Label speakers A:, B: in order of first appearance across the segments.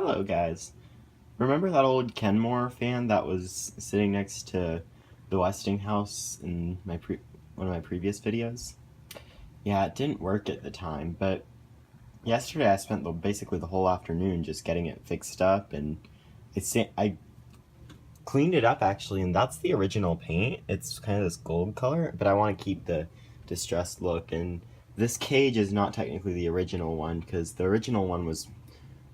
A: Hello guys. Remember that old Kenmore fan that was sitting next to the Westinghouse in one of my previous videos? Yeah, it didn't work at the time, but yesterday I spent basically the whole afternoon just getting it fixed up, and I cleaned it up actually, and that's the original paint. It's kind of this gold color, but I want to keep the distressed look, and this cage is not technically the original one because the original one was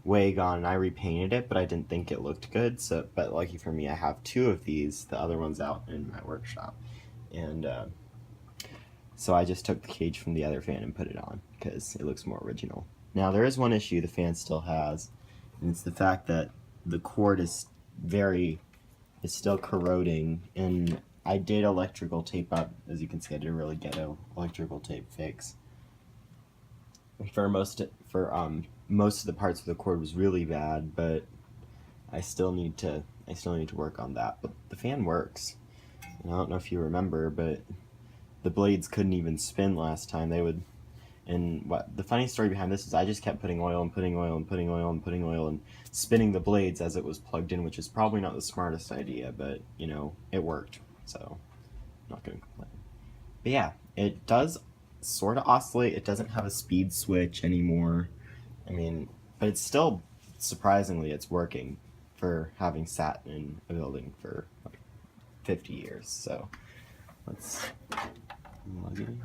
A: way gone, and I repainted it, but I didn't think it looked good. So, but lucky for me, I have two of these. The other one's out in my workshop, and so I just took the cage from the other fan and put it on because it looks more original. Now there is one issue the fan still has, and it's the fact that the cord is still corroding, and I did electrical tape up. As you can see, I did a really ghetto electrical tape fix. For most of the parts of the cord was really bad, but I still need to work on that. But the fan works. And I don't know if you remember, but the blades couldn't even spin last time. They would. And what the funny story behind this is, I just kept putting oil and putting oil and putting oil and putting oil and spinning the blades as it was plugged in, which is probably not the smartest idea, but you know, it worked. So I'm not gonna complain. But yeah, it does sort of oscillate. It doesn't have a speed switch anymore. I mean, but it's still, surprisingly, it's working for having sat in a building for like 50 years. So let's log in.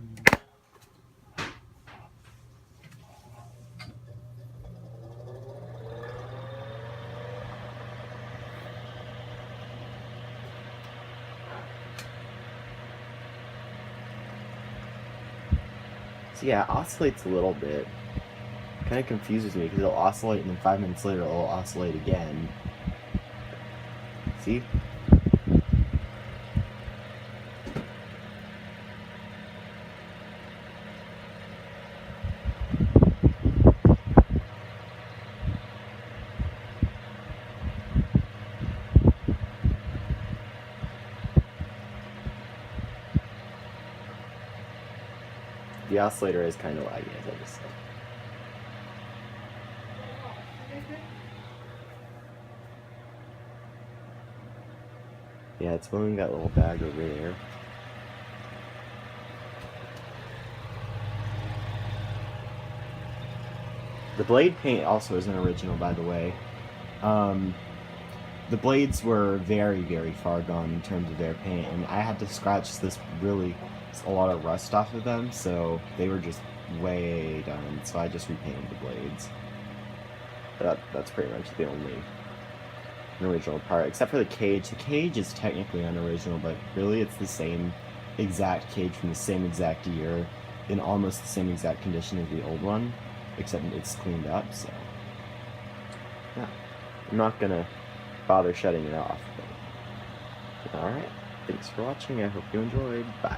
A: So yeah, it oscillates a little bit. Kind of confuses me because it'll oscillate and then 5 minutes later it'll oscillate again. See? The oscillator is kind of laggy, as I just said. Yeah, it's filling that little bag over there. The blade paint also isn't original, by the way. The blades were very, very far gone in terms of their paint, and I had to scratch a lot of rust off of them, so they were just way done, so I just repainted the blades. That's pretty much the only original part, except for the cage. The cage is technically unoriginal, but really it's the same exact cage from the same exact year, in almost the same exact condition as the old one, except it's cleaned up, so yeah. I'm not gonna bother shutting it off. Alright, thanks for watching, I hope you enjoyed, bye.